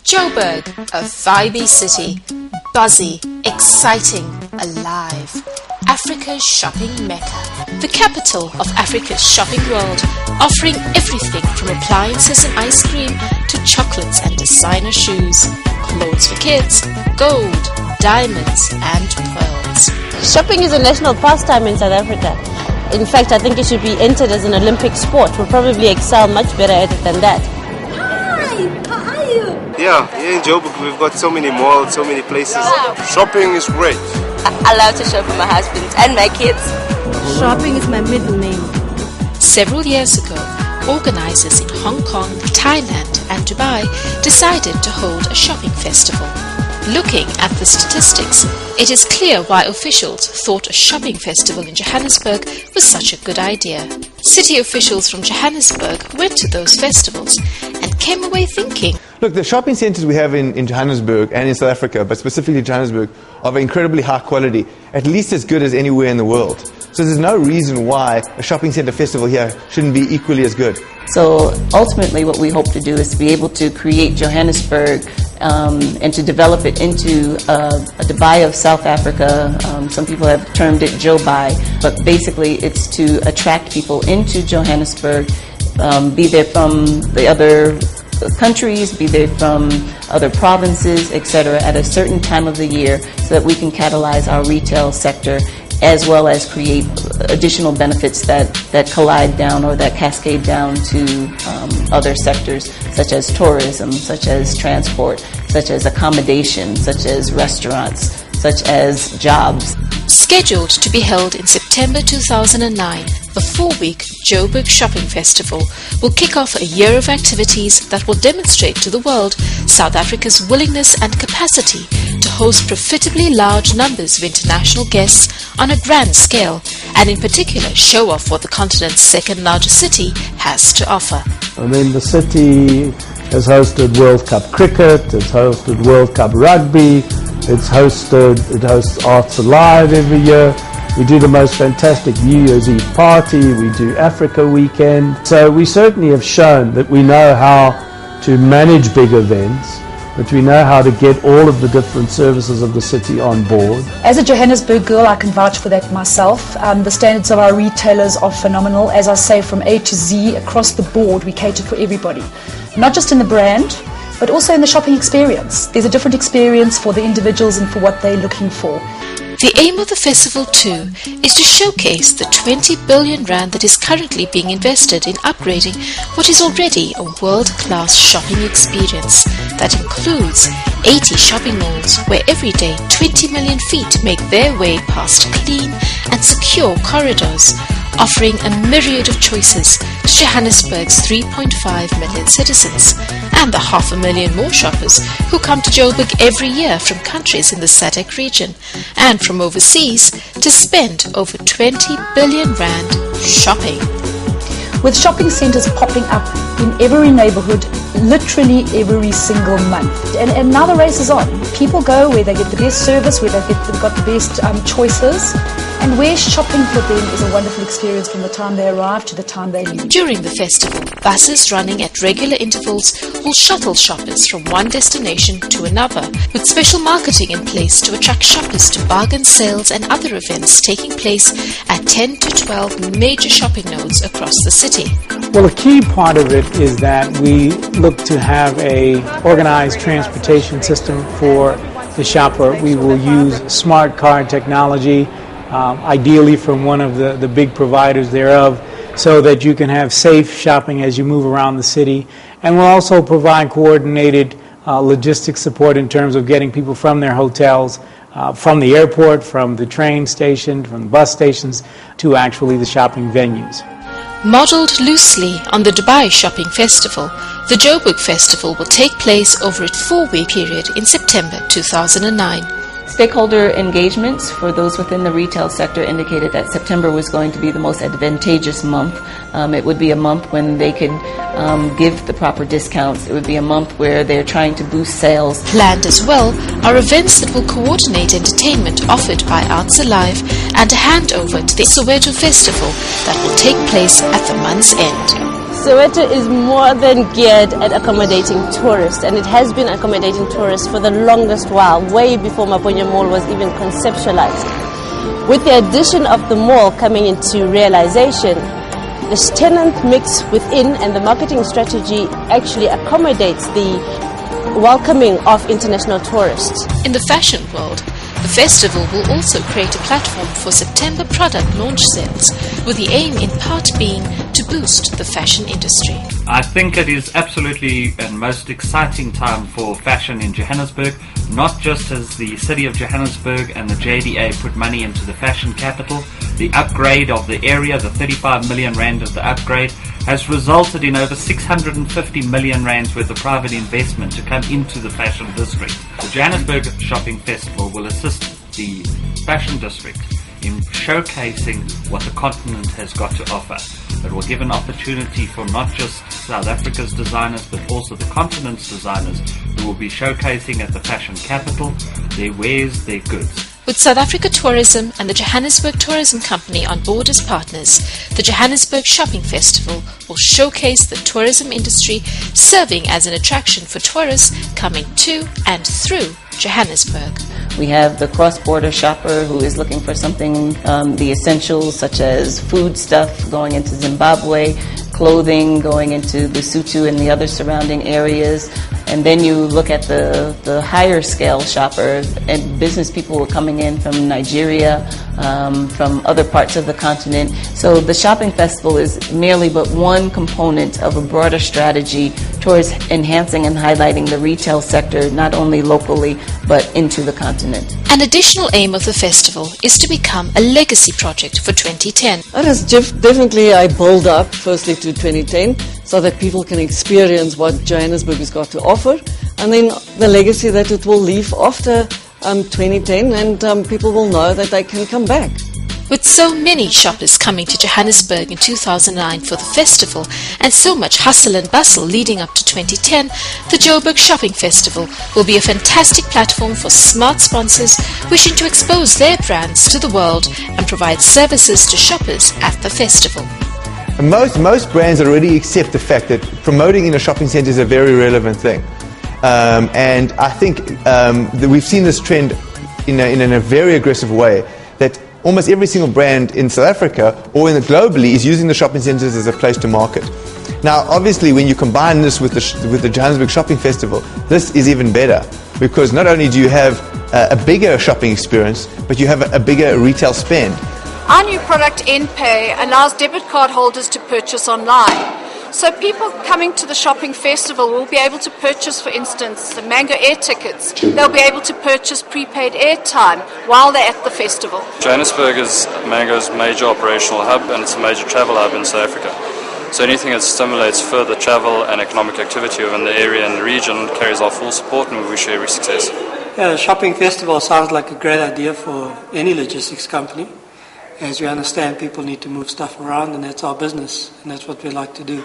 Joburg, a vibey city, buzzy, exciting, alive. Africa's shopping mecca, the capital of Africa's shopping world, offering everything from appliances and ice cream to chocolates and designer shoes, clothes for kids, gold, diamonds and pearls. Shopping is a national pastime in South Africa. In fact, I think it should be entered as an Olympic sport. We'll probably excel much better at it than that. Hi, how are you? Yeah, here in Joburg we've got so many malls, so many places. Wow. Shopping is great. I love to shop with my husband and my kids. Shopping is my middle name. Several years ago, organizers in Hong Kong, Thailand and Dubai decided to hold a shopping festival. Looking at the statistics, it is clear why officials thought a shopping festival in Johannesburg was such a good idea. City officials from Johannesburg went to those festivals and came away thinking, look, the shopping centres we have in Johannesburg and in South Africa, but specifically Johannesburg, are of incredibly high quality, at least as good as anywhere in the world. So there's no reason why a shopping centre festival here shouldn't be equally as good. So ultimately what we hope to do is to be able to create Johannesburg and to develop it into a Dubai of South Africa. Some people have termed it Jobai, but basically it's to attract people into Johannesburg, be they from the other countries, be they from other provinces, etc., at a certain time of the year so that we can catalyze our retail sector as well as create additional benefits that collide down or that cascade down to other sectors such as tourism, such as transport, such as accommodation, such as restaurants, such as jobs. Scheduled to be held in September 2009, the 4-week Joburg Shopping Festival will kick off a year of activities that will demonstrate to the world South Africa's willingness and capacity to host profitably large numbers of international guests on a grand scale, and in particular show off what the continent's second largest city has to offer. I mean, the city has hosted World Cup cricket, it's hosted World Cup rugby, it hosts Arts Alive every year. We do the most fantastic New Year's Eve party, we do Africa Weekend. So we certainly have shown that we know how to manage big events, that we know how to get all of the different services of the city on board. As a Johannesburg girl, I can vouch for that myself. The standards of our retailers are phenomenal. As I say, from A to Z, across the board, we cater for everybody. Not just in the brand, but also in the shopping experience. There's a different experience for the individuals and for what they're looking for. The aim of the festival too is to showcase the 20 billion rand that is currently being invested in upgrading what is already a world-class shopping experience that includes 80 shopping malls where every day 20 million feet make their way past clean and secure corridors, offering a myriad of choices to Johannesburg's 3.5 million citizens and the 500,000 more shoppers who come to Joburg every year from countries in the SADC region and from overseas to spend over 20 billion rand shopping. With shopping centres popping up in every neighbourhood, literally every single month. And now the race is on. People go where they get the best service, where they've got the best choices, and where shopping for them is a wonderful experience from the time they arrive to the time they leave. During the festival, buses running at regular intervals will shuttle shoppers from one destination to another, with special marketing in place to attract shoppers to bargain sales and other events taking place at 10 to 12 major shopping nodes across the city. Well, a key part of it is that we look to have a organized transportation system for the shopper. We will use smart card technology, ideally from one of the big providers thereof, so that you can have safe shopping as you move around the city. And we'll also provide coordinated logistics support in terms of getting people from their hotels, from the airport, from the train station, from the bus stations, to actually the shopping venues. Modelled loosely on the Dubai Shopping Festival, the Joburg Festival will take place over a 4-week period in September 2009. Stakeholder engagements for those within the retail sector indicated that September was going to be the most advantageous month. It would be a month when they could give the proper discounts. It would be a month where they're trying to boost sales. Planned as well are events that will coordinate entertainment offered by Arts Alive and a handover to the Soweto Festival that will take place at the month's end. Soweto is more than geared at accommodating tourists, and it has been accommodating tourists for the longest while, way before Maponya Mall was even conceptualized. With the addition of the mall coming into realization, the tenant mix within and the marketing strategy actually accommodates the welcoming of international tourists. In the fashion world, the festival will also create a platform for September product launch sales, with the aim in part being to boost the fashion industry. I think it is absolutely and most exciting time for fashion in Johannesburg, not just as the city of Johannesburg and the JDA put money into the fashion capital. The upgrade of the area, the 35 million rand of the upgrade, has resulted in over 650 million rands worth of private investment to come into the fashion district. The Johannesburg Shopping Festival will assist the fashion district in showcasing what the continent has got to offer. It will give an opportunity for not just South Africa's designers but also the continent's designers who will be showcasing at the fashion capital their wares, their goods. With South Africa Tourism and the Johannesburg Tourism Company on board as partners, the Johannesburg Shopping Festival will showcase the tourism industry, serving as an attraction for tourists coming to and through Johannesburg. We have the cross-border shopper who is looking for something, the essentials such as food stuff going into Zimbabwe, clothing going into Lesotho and the other surrounding areas. And then you look at the higher scale shopper and business people who are coming in from Nigeria, from other parts of the continent. So the shopping festival is merely but one component of a broader strategy towards enhancing and highlighting the retail sector, not only locally, but into the continent. An additional aim of the festival is to become a legacy project for 2010. That is definitely a build up, firstly, to 2010, so that people can experience what Johannesburg has got to offer, and then the legacy that it will leave after 2010, and people will know that they can come back. With so many shoppers coming to Johannesburg in 2009 for the festival and so much hustle and bustle leading up to 2010, the Joburg Shopping Festival will be a fantastic platform for smart sponsors wishing to expose their brands to the world and provide services to shoppers at the festival. Most brands already accept the fact that promoting in a shopping centre is a very relevant thing. And I think that we've seen this trend in a very aggressive way, that almost every single brand in South Africa or globally is using the shopping centres as a place to market. Now, obviously, when you combine this with the Johannesburg Shopping Festival, this is even better, because not only do you have a bigger shopping experience, but you have a bigger retail spend. Our new product, NPay, allows debit card holders to purchase online. So people coming to the shopping festival will be able to purchase, for instance, the Mango air tickets. They'll be able to purchase prepaid airtime while they're at the festival. Johannesburg is Mango's major operational hub, and it's a major travel hub in South Africa. So anything that stimulates further travel and economic activity within the area and the region carries our full support, and we wish you every success. Yeah, the shopping festival sounds like a great idea for any logistics company. As we understand, people need to move stuff around, and that's our business, and that's what we like to do.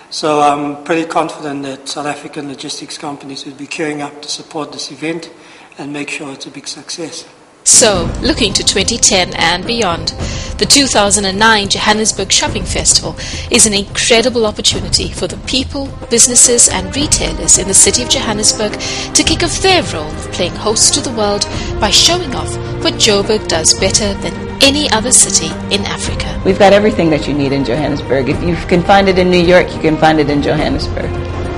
So I'm pretty confident that South African logistics companies will be queuing up to support this event and make sure it's a big success. So, looking to 2010 and beyond, the 2009 Johannesburg Shopping Festival is an incredible opportunity for the people, businesses and retailers in the city of Johannesburg to kick off their role of playing host to the world by showing off what Joburg does better than any other city in Africa. We've got everything that you need in Johannesburg. If you can find it in New York, you can find it in Johannesburg.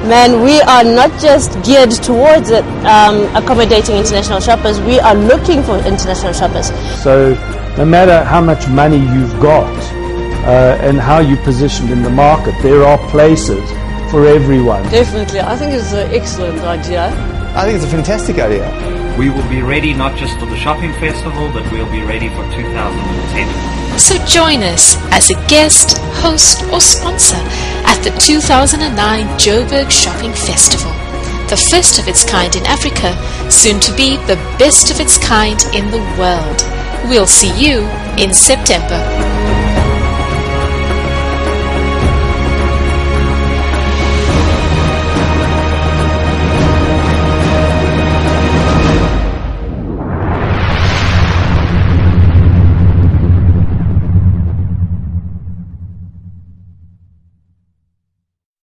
Man, we are not just geared towards it, accommodating international shoppers, we are looking for international shoppers. So no matter how much money you've got and how you're positioned in the market, there are places for everyone. Definitely, I think it's an excellent idea. I think it's a fantastic idea. We will be ready not just for the shopping festival, but we'll be ready for 2010. So join us as a guest, host or sponsor at the 2009 Joburg Shopping Festival, the first of its kind in Africa, soon to be the best of its kind in the world. We'll see you in September.